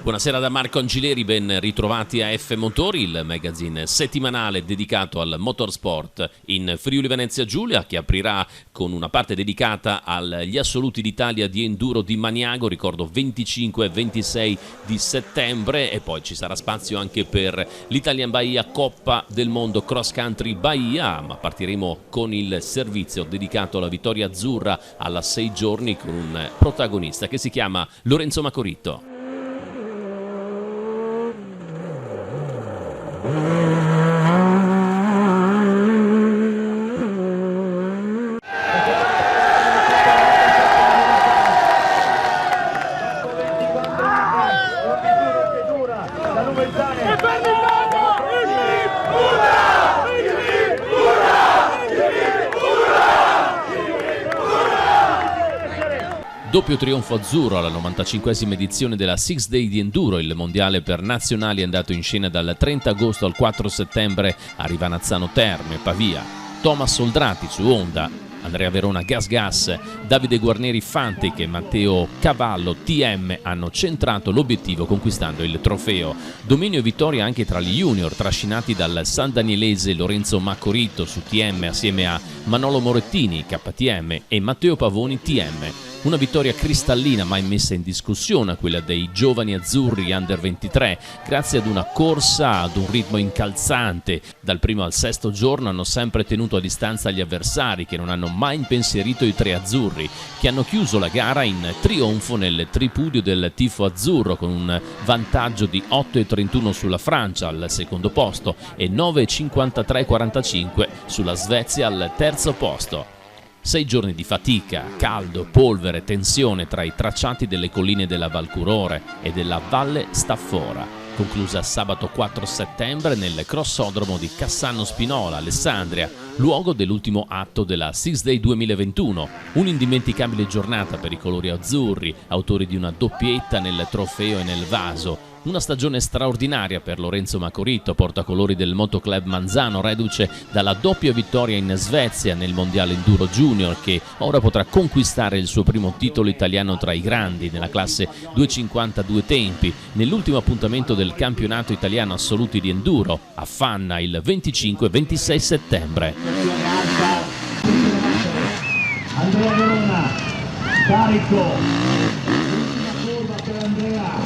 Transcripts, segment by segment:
Buonasera da Marco Angileri, ben ritrovati a F Motori, il magazine settimanale dedicato al motorsport in Friuli Venezia Giulia, che aprirà con una parte dedicata agli assoluti d'Italia di enduro di Maniago, ricordo 25 e 26 di settembre, e poi ci sarà spazio anche per l'Italian Bahia Coppa del Mondo Cross Country Bahia, ma partiremo con il servizio dedicato alla vittoria azzurra alla 6 giorni con un protagonista che si chiama Lorenzo Macoritto. Doppio trionfo azzurro alla 95esima edizione della Six Day di Enduro, il mondiale per nazionali è andato in scena dal 30 agosto al 4 settembre a Rivanazzano Terme, Pavia. Thomas Soldrati su Honda, Andrea Verona Gas, Davide Guarneri Fantic e Matteo Cavallo TM hanno centrato l'obiettivo conquistando il trofeo. Dominio e vittoria anche tra gli junior, trascinati dal san danielese Lorenzo Macoritto su TM assieme a Manolo Morettini KTM e Matteo Pavoni TM. Una vittoria cristallina mai messa in discussione, quella dei giovani azzurri under 23, grazie ad una corsa ad un ritmo incalzante. Dal primo al sesto giorno hanno sempre tenuto a distanza gli avversari, che non hanno mai impensierito i tre azzurri, che hanno chiuso la gara in trionfo nel tripudio del tifo azzurro, con un vantaggio di 8,31 sulla Francia al secondo posto e 9,53,45 sulla Svezia al terzo posto. 6 giorni di fatica, caldo, polvere, tensione tra i tracciati delle colline della Val Curore e della Valle Staffora, conclusa sabato 4 settembre nel crossodromo di Cassano Spinola, Alessandria, luogo dell'ultimo atto della Six Day 2021. Un'indimenticabile giornata per i colori azzurri, autori di una doppietta nel trofeo e nel vaso. Una stagione straordinaria per Lorenzo Macoritto, portacolori del Motoclub Manzano, reduce dalla doppia vittoria in Svezia nel Mondiale Enduro Junior, che ora potrà conquistare il suo primo titolo italiano tra i grandi nella classe 252 tempi, nell'ultimo appuntamento del campionato italiano assoluti di enduro a Fanna il 25-26 settembre. Andrea Verona, carico, curva per Andrea.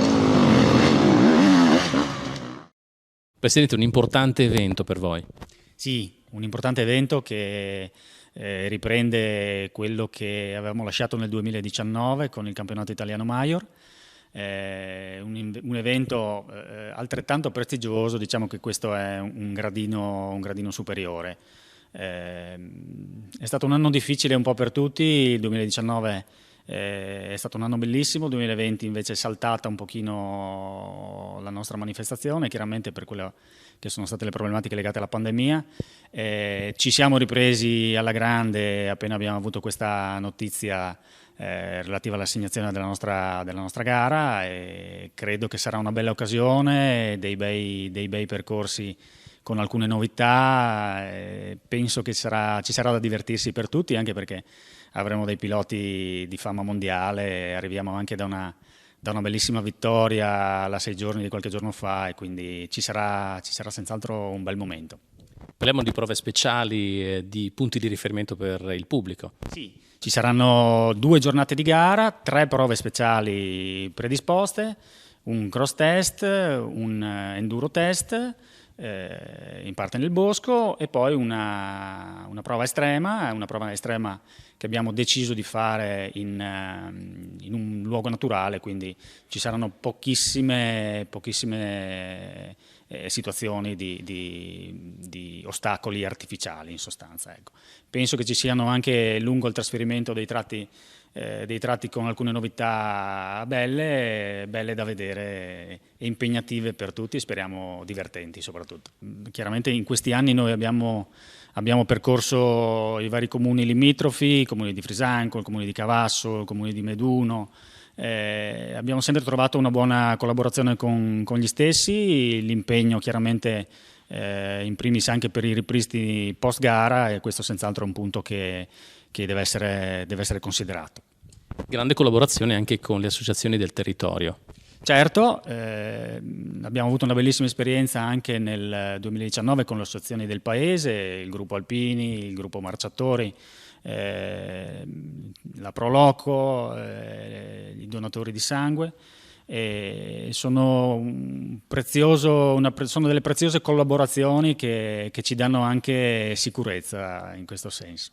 Presidente, un importante evento per voi. Sì, un importante evento che riprende quello che avevamo lasciato nel 2019 con il campionato italiano Major. Un evento altrettanto prestigioso, diciamo che questo è un gradino superiore. È stato un anno difficile un po' per tutti, il 2019 è stato un anno bellissimo, il 2020 invece è saltata un pochino la nostra manifestazione, chiaramente per quello che sono state le problematiche legate alla pandemia. Ci siamo ripresi alla grande appena abbiamo avuto questa notizia relativa all'assegnazione della nostra gara, e credo che sarà una bella occasione, dei bei percorsi con alcune novità. Penso che ci sarà da divertirsi per tutti, anche perché avremo dei piloti di fama mondiale, arriviamo anche da una bellissima vittoria alla 6 giorni di qualche giorno fa, e quindi ci sarà senz'altro un bel momento. Parliamo di prove speciali e di punti di riferimento per il pubblico. Sì, ci saranno 2 giornate di gara, 3 prove speciali predisposte, un cross test, un enduro test, in parte nel bosco, e poi una prova estrema che abbiamo deciso di fare in un luogo naturale, quindi ci saranno pochissime situazioni di ostacoli artificiali, in sostanza. Ecco. Penso che ci siano anche lungo il trasferimento dei tratti con alcune novità belle da vedere e impegnative per tutti, speriamo divertenti soprattutto. Chiaramente in questi anni noi abbiamo percorso i vari comuni limitrofi, il comune di Frisanco, il comune di Cavasso, il comune di Meduno. Abbiamo sempre trovato una buona collaborazione con gli stessi, l'impegno chiaramente in primis anche per i ripristini post gara, e questo senz'altro è un punto che deve essere considerato. Grande collaborazione anche con le associazioni del territorio. Certo, abbiamo avuto una bellissima esperienza anche nel 2019 con le associazioni del paese, il gruppo Alpini, il gruppo Marciatori, la Proloco, i donatori di sangue. Sono delle preziose collaborazioni che ci danno anche sicurezza in questo senso.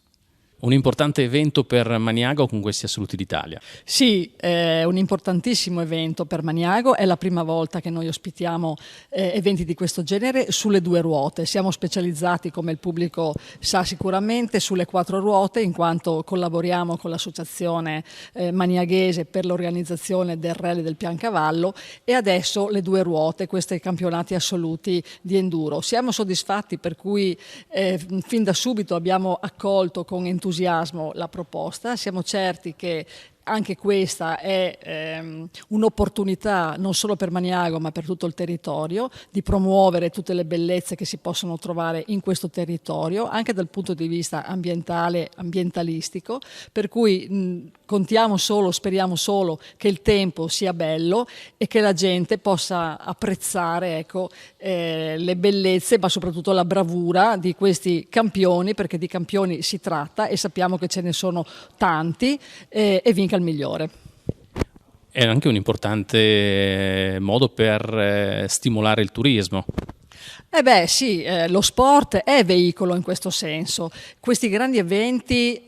Un importante evento per Maniago con questi assoluti d'Italia. Sì, è un importantissimo evento per Maniago, è la prima volta che noi ospitiamo eventi di questo genere sulle 2 ruote. Siamo specializzati, come il pubblico sa sicuramente, sulle 4 ruote, in quanto collaboriamo con l'associazione maniaghese per l'organizzazione del Rally del Piancavallo, e adesso le 2 ruote, questi campionati assoluti di enduro. Siamo soddisfatti, per cui fin da subito abbiamo accolto con entusiasmo la proposta. Siamo certi che anche questa è un'opportunità non solo per Maniago ma per tutto il territorio, di promuovere tutte le bellezze che si possono trovare in questo territorio, anche dal punto di vista ambientale, ambientalistico, per cui speriamo solo che il tempo sia bello e che la gente possa apprezzare, ecco, le bellezze, ma soprattutto la bravura di questi campioni, perché di campioni si tratta e sappiamo che ce ne sono tanti, e vinca il migliore. È anche un importante modo per stimolare il turismo. Sì, lo sport è veicolo in questo senso. Questi grandi eventi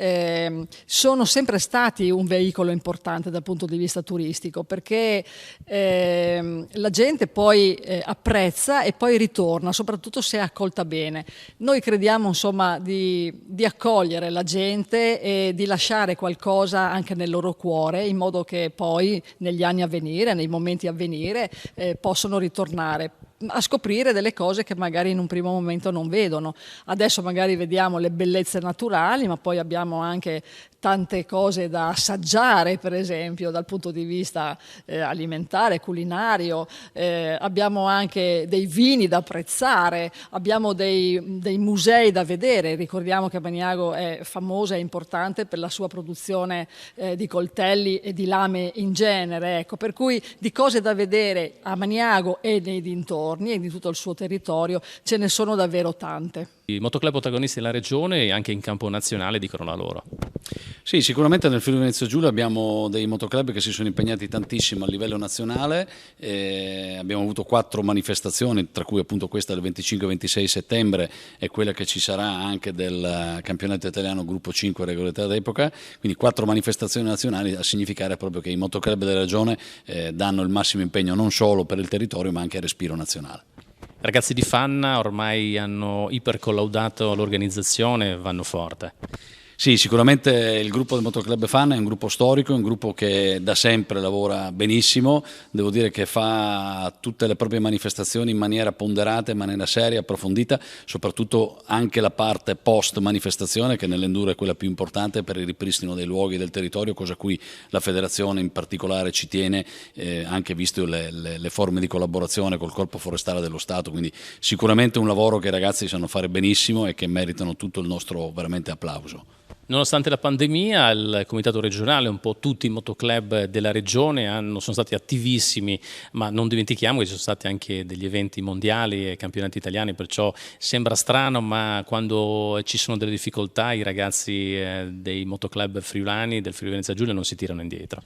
sono sempre stati un veicolo importante dal punto di vista turistico, perché la gente poi apprezza e poi ritorna, soprattutto se è accolta bene. Noi crediamo, insomma, di accogliere la gente e di lasciare qualcosa anche nel loro cuore, in modo che poi negli anni a venire, nei momenti a venire, possono ritornare a scoprire delle cose che magari in un primo momento non vedono. Adesso magari vediamo le bellezze naturali, ma poi abbiamo anche tante cose da assaggiare, per esempio dal punto di vista alimentare, culinario, abbiamo anche dei vini da apprezzare, abbiamo dei musei da vedere. Ricordiamo che Maniago è famosa e importante per la sua produzione di coltelli e di lame in genere, ecco, per cui di cose da vedere a Maniago e nei dintorni e di tutto il suo territorio ce ne sono davvero tante. I motoclub protagonisti della regione e anche in campo nazionale dicono la loro. Sì, sicuramente nel Friuli Venezia Giulia abbiamo dei motoclub che si sono impegnati tantissimo a livello nazionale. Abbiamo avuto 4 manifestazioni, tra cui appunto questa del 25-26 settembre e quella che ci sarà anche del campionato italiano gruppo 5 regolarità d'epoca, quindi 4 manifestazioni nazionali, a significare proprio che i motoclub della regione danno il massimo impegno non solo per il territorio ma anche al respiro nazionale. I ragazzi di Fanna ormai hanno ipercollaudato l'organizzazione, vanno forte. Sì, sicuramente il gruppo del Motoclub Fanna è un gruppo storico, è un gruppo che da sempre lavora benissimo, devo dire che fa tutte le proprie manifestazioni in maniera ponderata, in maniera seria, approfondita, soprattutto anche la parte post manifestazione, che nell'enduro è quella più importante per il ripristino dei luoghi del territorio, cosa a cui la federazione in particolare ci tiene, anche visto le forme di collaborazione col Corpo Forestale dello Stato, quindi sicuramente un lavoro che i ragazzi sanno fare benissimo e che meritano tutto il nostro veramente applauso. Nonostante la pandemia, il comitato regionale, un po' tutti i motoclub della regione sono stati attivissimi, ma non dimentichiamo che ci sono stati anche degli eventi mondiali e campionati italiani, perciò sembra strano, ma quando ci sono delle difficoltà i ragazzi dei motoclub friulani, del Friuli Venezia Giulia, non si tirano indietro.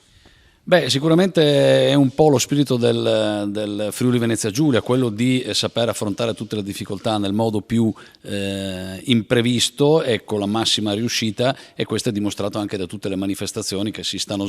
Beh, sicuramente è un po' lo spirito del Friuli Venezia Giulia, quello di saper affrontare tutte le difficoltà nel modo più imprevisto e con la massima riuscita, e questo è dimostrato anche da tutte le manifestazioni che si sono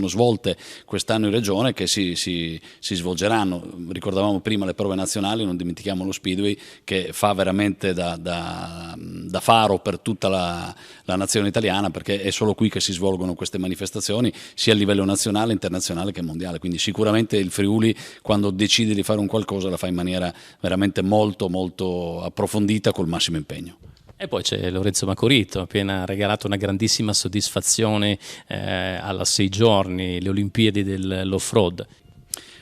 svolte quest'anno in regione e che si svolgeranno. Ricordavamo prima le prove nazionali, non dimentichiamo lo Speedway che fa veramente da faro per tutta la nazione italiana, perché è solo qui che si svolgono queste manifestazioni, sia a livello nazionale, internazionale che mondiale, quindi sicuramente il Friuli quando decide di fare un qualcosa la fa in maniera veramente molto molto approfondita, col massimo impegno. E poi c'è Lorenzo Macorito, appena regalato una grandissima soddisfazione alla 6 giorni, le Olimpiadi dell'off-road.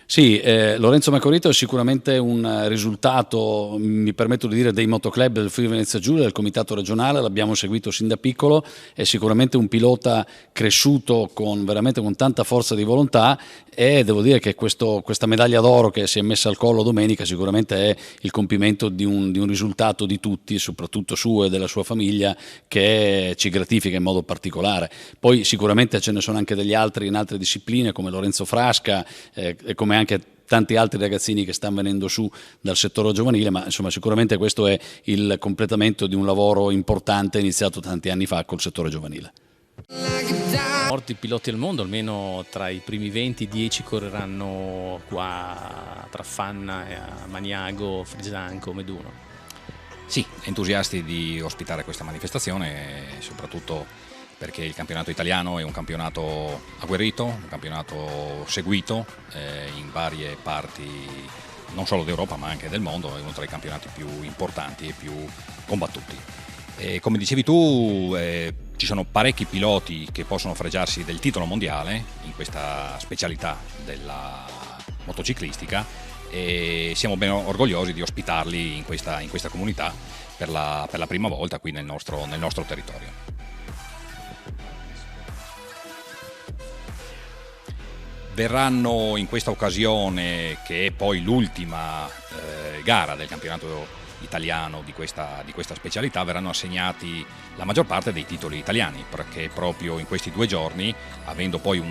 Sì, Lorenzo Macorito è sicuramente un risultato, mi permetto di dire, dei motoclub del Friuli Venezia Giulia, del comitato regionale, l'abbiamo seguito sin da piccolo, è sicuramente un pilota cresciuto veramente con tanta forza di volontà, e devo dire che questa medaglia d'oro che si è messa al collo domenica sicuramente è il compimento di un risultato di tutti, soprattutto suo e della sua famiglia, che ci gratifica in modo particolare. Poi sicuramente ce ne sono anche degli altri in altre discipline, come Lorenzo Frasca, e come anche tanti altri ragazzini che stanno venendo su dal settore giovanile, ma insomma sicuramente questo è il completamento di un lavoro importante iniziato tanti anni fa col settore giovanile. Morti piloti al mondo, almeno tra i primi 20, 10 correranno qua tra Fanna e Maniago, Frisanco, Meduno. Sì, entusiasti di ospitare questa manifestazione, soprattutto perché il campionato italiano è un campionato agguerrito, un campionato seguito in varie parti non solo d'Europa ma anche del mondo, è uno tra i campionati più importanti e più combattuti. E come dicevi tu, ci sono parecchi piloti che possono fregiarsi del titolo mondiale in questa specialità della motociclistica, e siamo ben orgogliosi di ospitarli in questa comunità per la prima volta qui nel nostro territorio. Verranno in questa occasione, che è poi l'ultima gara del campionato italiano di questa specialità, verranno assegnati la maggior parte dei titoli italiani, perché proprio in questi 2 giorni, avendo poi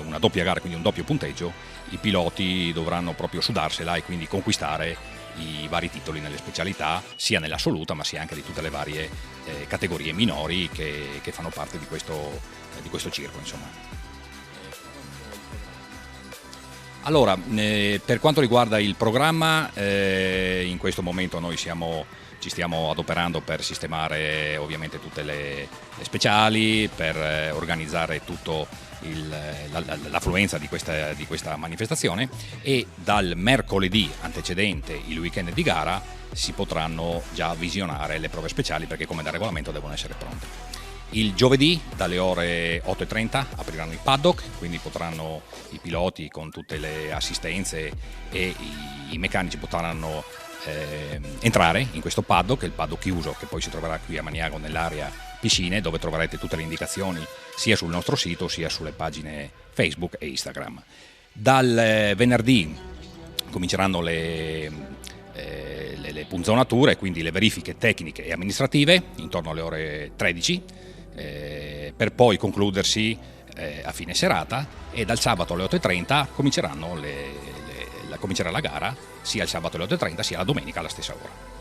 una doppia gara, quindi un doppio punteggio, i piloti dovranno proprio sudarsela e quindi conquistare i vari titoli nelle specialità, sia nell'assoluta ma sia anche di tutte le varie categorie minori che fanno parte di questo circo, insomma. Allora, per quanto riguarda il programma, in questo momento noi ci stiamo adoperando per sistemare ovviamente tutte le speciali, per organizzare tutto l'affluenza di questa manifestazione, e dal mercoledì antecedente il weekend di gara si potranno già visionare le prove speciali, perché come da regolamento devono essere pronte. Il giovedì dalle ore 8:30 apriranno i paddock, quindi potranno i piloti con tutte le assistenze e i meccanici potranno entrare in questo paddock, il paddock chiuso che poi si troverà qui a Maniago nell'area piscine, dove troverete tutte le indicazioni sia sul nostro sito sia sulle pagine Facebook e Instagram. Dal venerdì cominceranno le punzonature, quindi le verifiche tecniche e amministrative intorno alle ore 13, per poi concludersi a fine serata, e dal sabato alle 8:30 comincerà la gara, sia il sabato alle 8:30 sia la domenica alla stessa ora.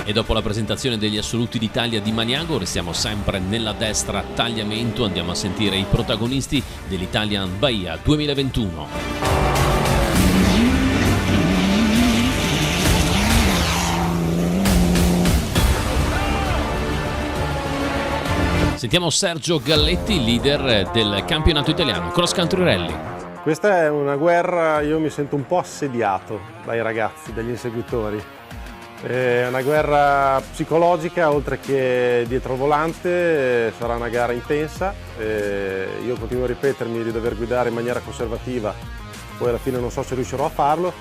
E dopo la presentazione degli assoluti d'Italia di Maniago restiamo sempre nella destra tagliamento, andiamo a sentire i protagonisti dell'Italian Bahia 2021. Sentiamo Sergio Galletti, leader del campionato italiano Cross Country Rally. Questa è una guerra, io mi sento un po' assediato dai ragazzi, dagli inseguitori. È una guerra psicologica, oltre che dietro il volante, sarà una gara intensa. Io continuo a ripetermi di dover guidare in maniera conservativa, poi alla fine non so se riuscirò a farlo.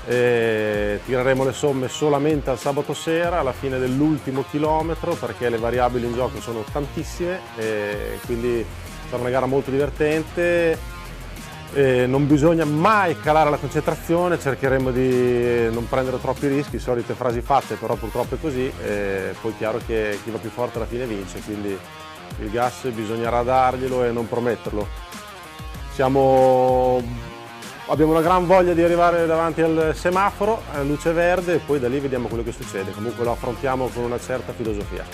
Tireremo le somme solamente al sabato sera, alla fine dell'ultimo chilometro, perché le variabili in gioco sono tantissime, quindi sarà una gara molto divertente. Non bisogna mai calare la concentrazione, cercheremo di non prendere troppi rischi, solite frasi fatte, però purtroppo è così. Poi è chiaro che chi va più forte alla fine vince, quindi il gas bisognerà darglielo e non prometterlo. Abbiamo una gran voglia di arrivare davanti al semaforo, a luce verde, e poi da lì vediamo quello che succede. Comunque lo affrontiamo con una certa filosofia.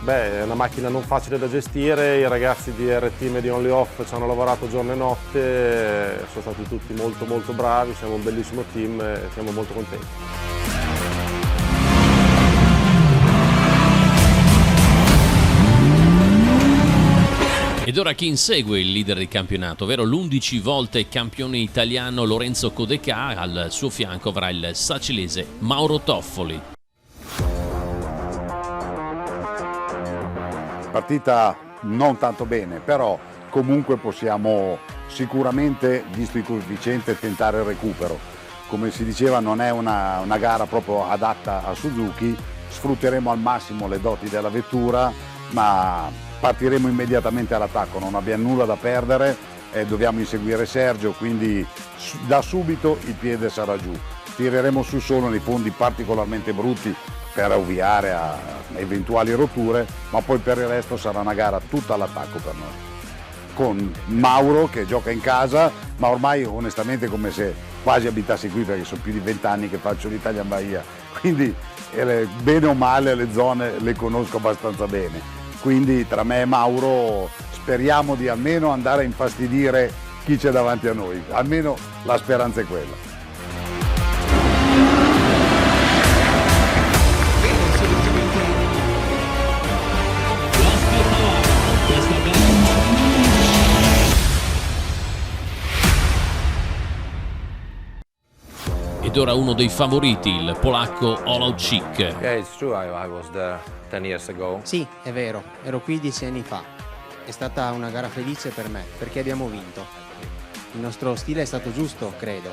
Beh, è una macchina non facile da gestire, i ragazzi di RT Media Only Off ci hanno lavorato giorno e notte, sono stati tutti molto molto bravi, siamo un bellissimo team e siamo molto contenti. Ed ora chi insegue il leader di campionato, ovvero l'11 volte campione italiano Lorenzo Codecà, al suo fianco avrà il sacilese Mauro Toffoli. Partita non tanto bene, però comunque possiamo sicuramente, visto il coefficiente, tentare il recupero. Come si diceva, non è una gara proprio adatta a Suzuki, sfrutteremo al massimo le doti della vettura, ma partiremo immediatamente all'attacco, non abbiamo nulla da perdere, dobbiamo inseguire Sergio, quindi da subito il piede sarà giù. Tireremo su solo nei fondi particolarmente brutti per ovviare a eventuali rotture, ma poi per il resto sarà una gara tutta all'attacco per noi. Con Mauro che gioca in casa, ma ormai onestamente come se quasi abitassi qui, perché sono più di 20 anni che faccio l'Italian Bahia, quindi bene o male le zone le conosco abbastanza bene. Quindi tra me e Mauro speriamo di almeno andare a infastidire chi c'è davanti a noi, almeno la speranza è quella. Ed ora uno dei favoriti, il polacco Olauczyk. Yeah, it's true. I was there 10 years ago. Sì, è vero, ero qui 10 anni fa. È stata una gara felice per me, perché abbiamo vinto. Il nostro stile è stato giusto, credo.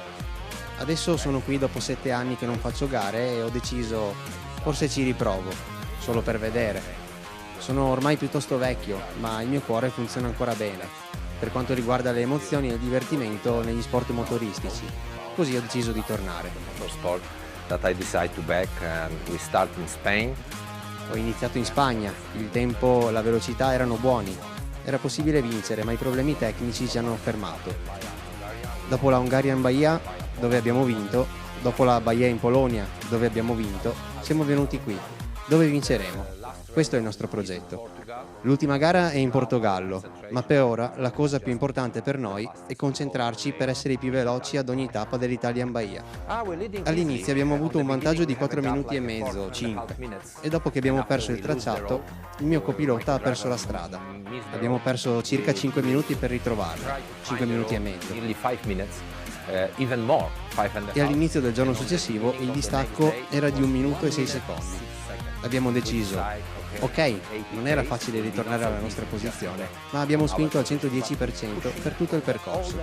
Adesso sono qui dopo 7 anni che non faccio gare e ho deciso, forse ci riprovo, solo per vedere. Sono ormai piuttosto vecchio, ma il mio cuore funziona ancora bene, per quanto riguarda le emozioni e il divertimento negli sport motoristici. Così ho deciso di tornare. For sport that I decided to back and we start in Spain. Ho iniziato in Spagna, il tempo e la velocità erano buoni. Era possibile vincere, ma i problemi tecnici ci hanno fermato. Dopo la Hungarian Bahia, dove abbiamo vinto, dopo la Bahia in Polonia, dove abbiamo vinto, siamo venuti qui, dove vinceremo. Questo è il nostro progetto. L'ultima gara è in Portogallo, ma per ora la cosa più importante per noi è concentrarci per essere i più veloci ad ogni tappa dell'Italian Bahia. All'inizio abbiamo avuto un vantaggio di 4 minuti e mezzo, 5, e dopo che abbiamo perso il tracciato, il mio copilota ha perso la strada. Abbiamo perso circa 5 minuti per ritrovarlo, 5 minuti e mezzo. E all'inizio del giorno successivo il distacco era di 1 minuto e 6 secondi. Abbiamo deciso, ok, non era facile ritornare alla nostra posizione, ma abbiamo spinto al 110% per tutto il percorso,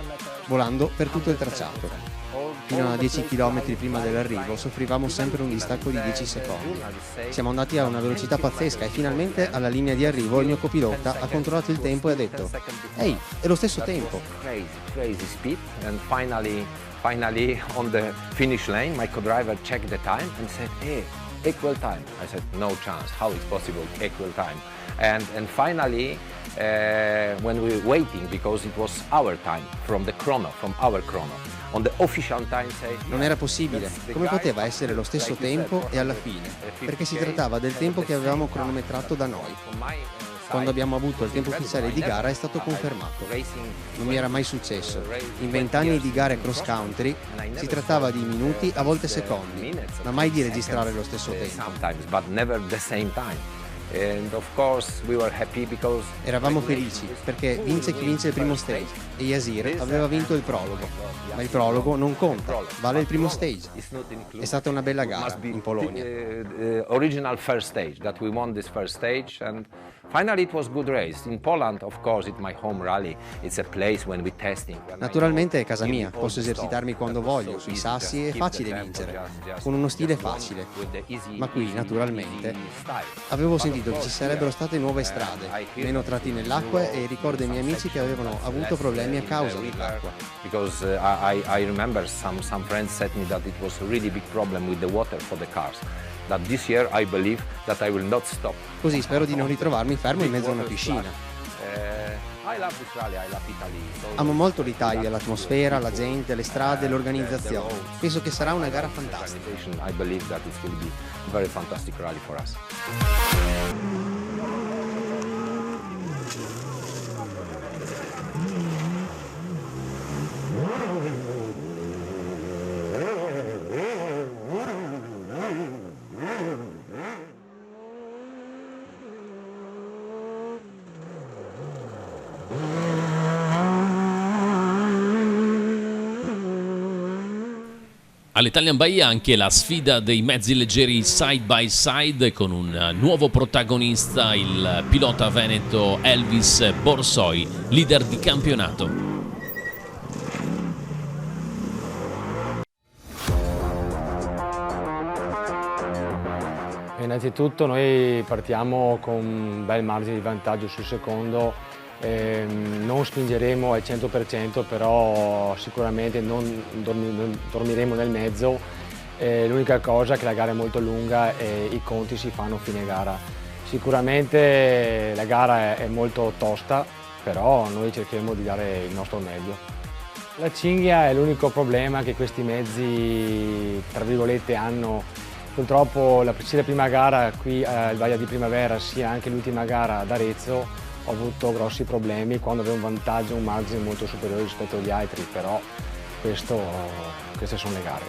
volando per tutto il tracciato. Fino a 10 km prima dell'arrivo soffrivamo sempre un distacco di 10 secondi. Siamo andati a una velocità pazzesca e finalmente alla linea di arrivo il mio copilota ha controllato il tempo e ha detto «Ehi, è lo stesso tempo!» Crazy speed and finally on the finish lane my co-driver checked the time and said hey, equal time. I said no chance, how is possible equal time? And finally when we were waiting, because it was our time from our chrono, on the official time say non era possibile, come poteva essere lo stesso tempo e alla fine, perché si trattava del tempo che avevamo cronometrato da noi. Quando abbiamo avuto il tempo ufficiale di gara è stato confermato. Non mi era mai successo. In 20 anni di gare cross country si trattava di minuti, a volte secondi, ma mai di registrare lo stesso tempo. Eravamo felici perché vince chi vince il primo stage e Yasir aveva vinto il prologo, ma il prologo non conta, vale il primo stage. È stata una bella gara in Polonia. Original first stage that we won this first stage and finally it was a good race. In Poland, of course, it's my home rally. It's a place when we testing. Naturalmente è casa mia, posso esercitarmi quando voglio, sui sassi è facile vincere, con uno stile facile. Ma qui, naturalmente, avevo sentito che ci sarebbero state nuove strade, meno tratti nell'acqua e ricordo ai miei amici che avevano avuto problemi a causa dell'acqua. Because I remember some friends said me that it was a really big problem with the water for the cars. That this year I believe that I will not stop. Così spero di non ritrovarmi fermo in mezzo a una piscina. Amo molto l'Italia, l'atmosfera, la gente, le strade, l'organizzazione. Penso che sarà una gara fantastica. I believe that it will be a very fantastic rally for us. All'Italian Bahia anche la sfida dei mezzi leggeri side by side con un nuovo protagonista, il pilota veneto Elvis Borsoi, leader di campionato. Innanzitutto noi partiamo con un bel margine di vantaggio sul secondo, non spingeremo al 100%, però sicuramente non dormiremo nel mezzo. L'unica cosa è che la gara è molto lunga e i conti si fanno a fine gara. Sicuramente la gara è molto tosta, però noi cercheremo di dare il nostro meglio. La cinghia è l'unico problema che questi mezzi, tra virgolette, hanno. Purtroppo sia la prima gara qui al Baia di Primavera sia anche l'ultima gara ad Arezzo ho avuto grossi problemi quando avevo un vantaggio, un margine molto superiore rispetto agli altri, però queste sono le gare.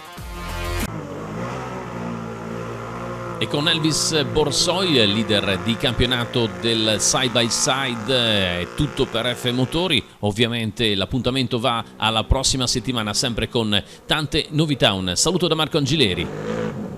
E con Elvis Borsoi, leader di campionato del side by side, è tutto per F Motori. Ovviamente l'appuntamento va alla prossima settimana, sempre con tante novità. Un saluto da Marco Angileri.